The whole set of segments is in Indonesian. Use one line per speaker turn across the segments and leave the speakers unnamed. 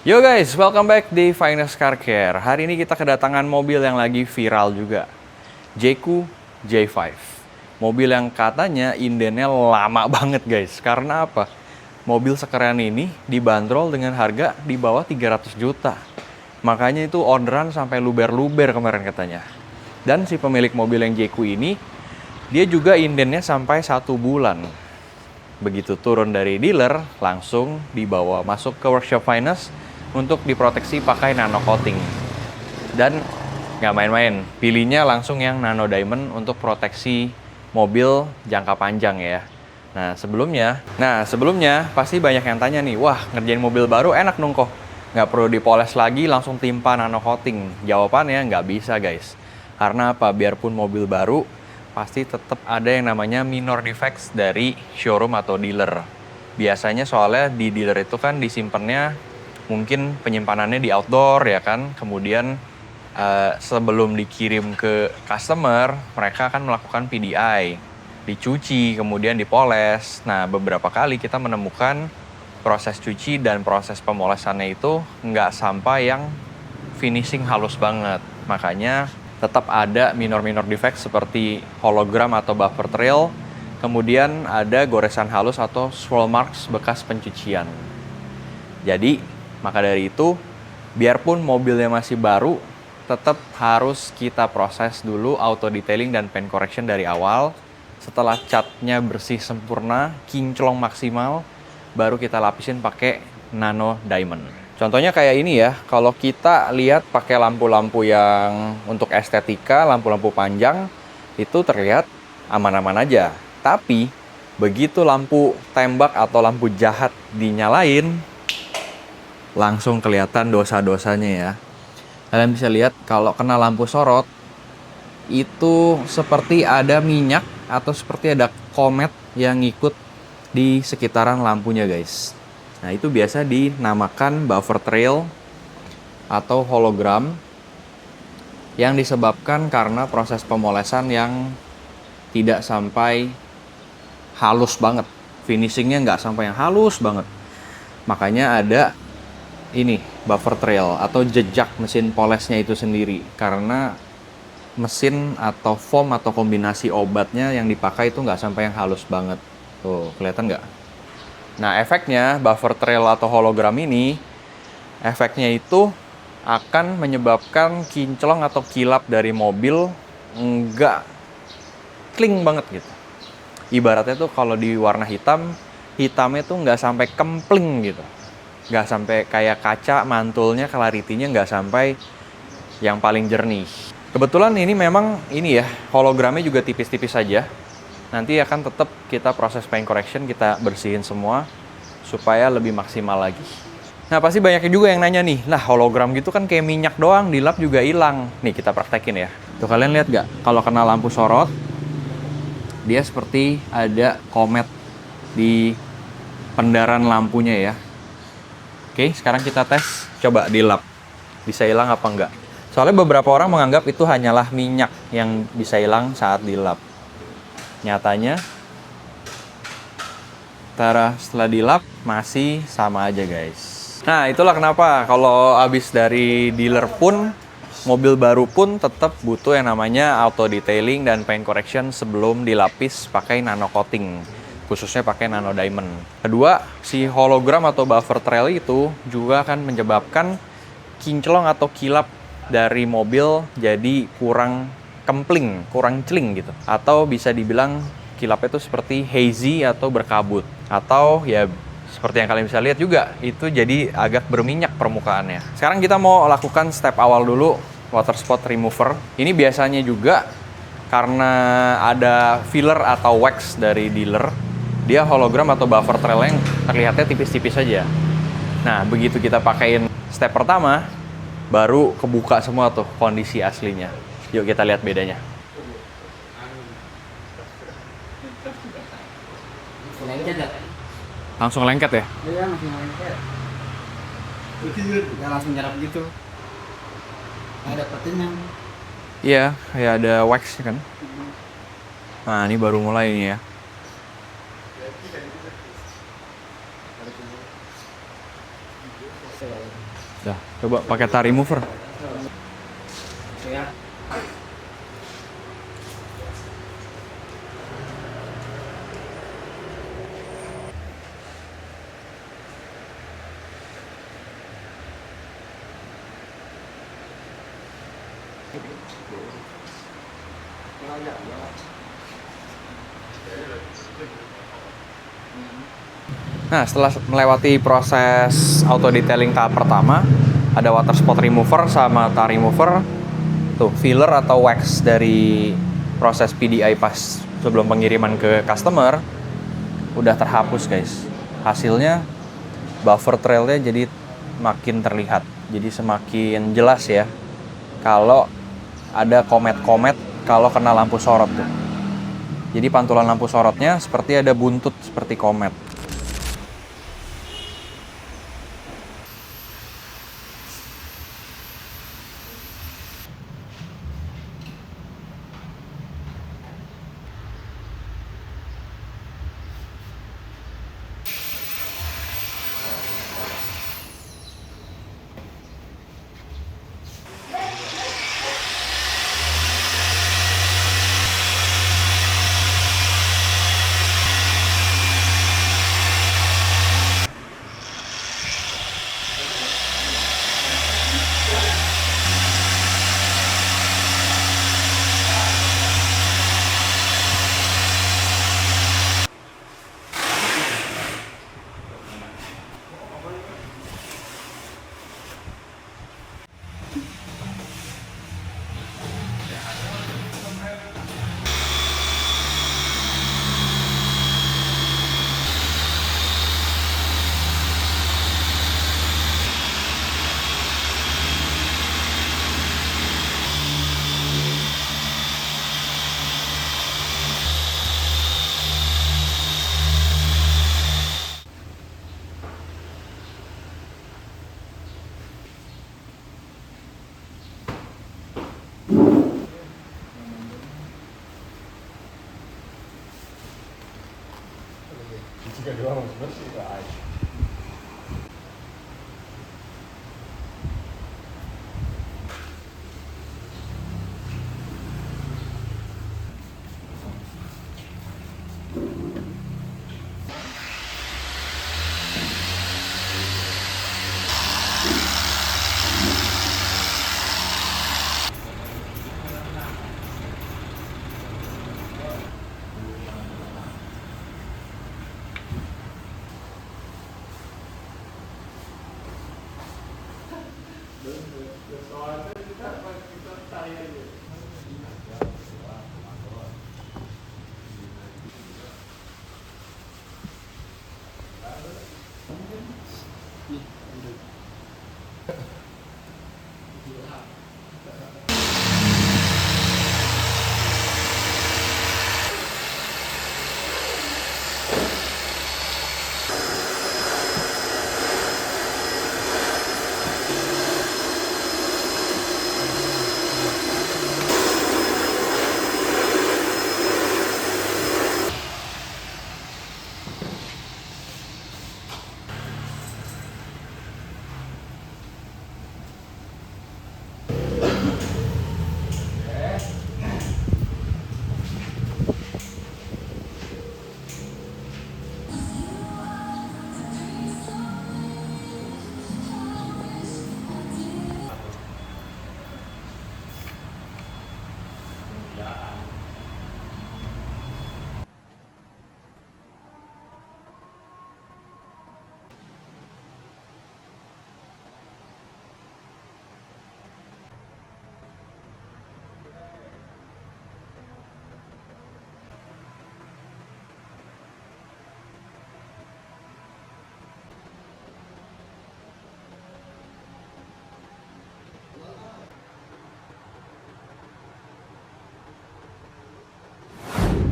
Yo guys, welcome back di Finest Car Care. Hari ini kita kedatangan mobil yang lagi viral juga. Jayco J5. Mobil yang katanya indennya lama banget guys. Karena apa? Mobil sekeren ini dibanderol dengan harga di bawah 300 juta. Makanya itu orderan sampai luber-luber kemarin katanya. Dan si pemilik mobil yang Jayco ini, dia juga indennya sampai 1 bulan. Begitu turun dari dealer, langsung dibawa masuk ke workshop Finest untuk diproteksi pakai nano coating. Dan nggak main-main, pilihnya langsung yang nano diamond untuk proteksi mobil jangka panjang ya. Nah sebelumnya pasti banyak yang tanya nih, wah ngerjain mobil baru enak dong kok, nggak perlu dipoles lagi langsung timpa nano coating. Jawabannya nggak bisa guys. Karena apa? Biarpun mobil baru, pasti tetap ada yang namanya minor defects dari showroom atau dealer. Biasanya soalnya di dealer itu kan disimpannya mungkin penyimpanannya di outdoor ya kan, kemudian sebelum dikirim ke customer, mereka akan melakukan PDI, dicuci, kemudian dipoles. Nah, beberapa kali kita menemukan proses cuci dan proses pemolesannya itu nggak sampai yang finishing halus banget. Makanya tetap ada minor-minor defect seperti hologram atau buffer trail, kemudian ada goresan halus atau swirl marks bekas pencucian. Jadi, maka dari itu, biarpun mobilnya masih baru, tetap harus kita proses dulu auto detailing dan paint correction dari awal. Setelah catnya bersih sempurna, kinclong maksimal, baru kita lapisin pakai nano diamond. Contohnya kayak ini ya, kalau kita lihat pakai lampu-lampu yang untuk estetika, lampu-lampu panjang, itu terlihat aman-aman aja. Tapi, begitu lampu tembak atau lampu jahat dinyalain, langsung kelihatan dosa-dosanya ya. Kalian bisa lihat kalau kena lampu sorot, itu seperti ada minyak atau seperti ada komet yang ngikut di sekitaran lampunya guys. Nah itu biasa dinamakan buffer trail atau hologram yang disebabkan karena proses pemolesan yang tidak sampai halus banget. Finishingnya nggak sampai yang halus banget. Makanya ada ini buffer trail atau jejak mesin polesnya itu sendiri, karena mesin atau foam atau kombinasi obatnya yang dipakai itu nggak sampai yang halus banget. Tuh kelihatan nggak? Nah efeknya buffer trail atau hologram ini, efeknya itu akan menyebabkan kinclong atau kilap dari mobil nggak clean banget gitu. Ibaratnya tuh kalau di warna hitam, hitamnya tuh nggak sampai kempling gitu. Nggak sampai kayak kaca, mantulnya, clarity-nya nggak sampai yang paling jernih. Kebetulan ini memang ini ya, hologramnya juga tipis-tipis saja. Nanti akan tetap kita proses paint correction, kita bersihin semua supaya lebih maksimal lagi. Nah pasti banyak juga yang nanya nih, lah hologram gitu kan kayak minyak doang, dilap juga hilang. Nih kita praktekin ya. Tuh kalian lihat nggak? Kalau kena lampu sorot, dia seperti ada komet di pendaran lampunya ya. Oke, sekarang kita tes, coba dilap. Bisa hilang apa enggak? Soalnya beberapa orang menganggap itu hanyalah minyak yang bisa hilang saat dilap. Nyatanya, setelah dilap, masih sama aja guys. Nah, itulah kenapa kalau habis dari dealer pun, mobil baru pun tetap butuh yang namanya auto detailing dan paint correction sebelum dilapis pakai nano coating. Khususnya pakai nano diamond. Kedua, si hologram atau buffer trail itu juga akan menyebabkan kinclong atau kilap dari mobil jadi kurang kempling, kurang celing gitu. Atau bisa dibilang kilapnya itu seperti hazy atau berkabut. Atau ya seperti yang kalian bisa lihat juga, itu jadi agak berminyak permukaannya. Sekarang kita mau lakukan step awal dulu, water spot remover. Ini biasanya juga karena ada filler atau wax dari dealer, dia hologram atau buffer trail yang terlihatnya tipis-tipis saja. Nah, begitu kita pakaiin step pertama, baru kebuka semua tuh kondisi aslinya. Yuk kita lihat bedanya. Langsung lengket ya?
Iya, langsung lengket. Ya langsung nyerap gitu. Ada petinnya.
Iya, kayak ada wax kan. Nah, ini baru mulai ini ya. Dah, coba pakai tar remover.
Ya.
Nah, setelah melewati proses auto detailing tahap pertama, ada water spot remover sama tar remover. Tuh, filler atau wax dari proses PDI pas sebelum pengiriman ke customer udah terhapus, guys. Hasilnya buffer trailnya jadi makin terlihat. Jadi semakin jelas ya. Kalau ada komet-komet kalau kena lampu sorot tuh. Jadi pantulan lampu sorotnya seperti ada buntut seperti komet.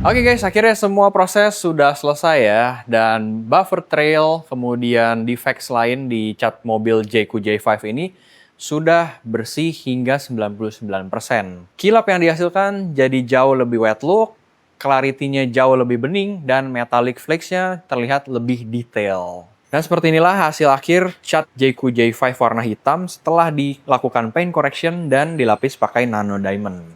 Oke guys, akhirnya semua proses sudah selesai ya. Dan buffer trail, kemudian defects lain di cat mobil Jayco J5 ini sudah bersih hingga 99%. Kilap yang dihasilkan jadi jauh lebih wet look, clarity-nya jauh lebih bening, dan metallic flakes-nya terlihat lebih detail. Dan seperti inilah hasil akhir cat Jayco J5 warna hitam setelah dilakukan paint correction dan dilapis pakai nano diamond.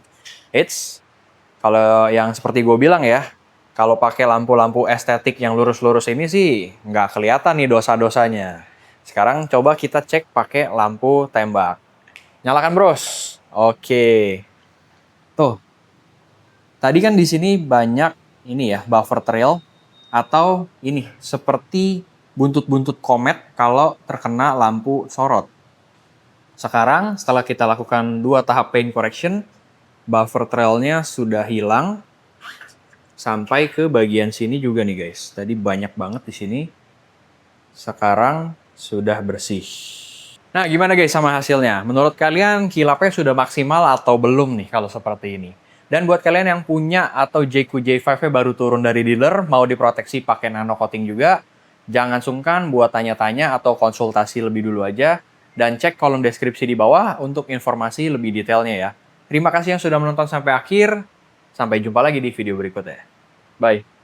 Kalau yang seperti gue bilang ya, kalau pakai lampu-lampu estetik yang lurus-lurus ini sih nggak kelihatan nih dosa-dosanya. Sekarang coba kita cek pakai lampu tembak. Nyalakan bros. Oke. Tuh. Tadi kan di sini banyak ini ya, buffer trail atau ini seperti buntut-buntut komet kalau terkena lampu sorot. Sekarang setelah kita lakukan 2 tahap paint correction, buffer trailnya sudah hilang sampai ke bagian sini juga nih guys. Tadi banyak banget di sini. Sekarang sudah bersih. Nah, gimana guys sama hasilnya? Menurut kalian kilapnya sudah maksimal atau belum nih kalau seperti ini? Dan buat kalian yang punya atau Jayco J5-nya baru turun dari dealer, mau diproteksi pakai nano coating juga, jangan sungkan buat tanya-tanya atau konsultasi lebih dulu aja. Dan cek kolom deskripsi di bawah untuk informasi lebih detailnya ya. Terima kasih yang sudah menonton sampai akhir. Sampai jumpa lagi di video berikutnya. Bye.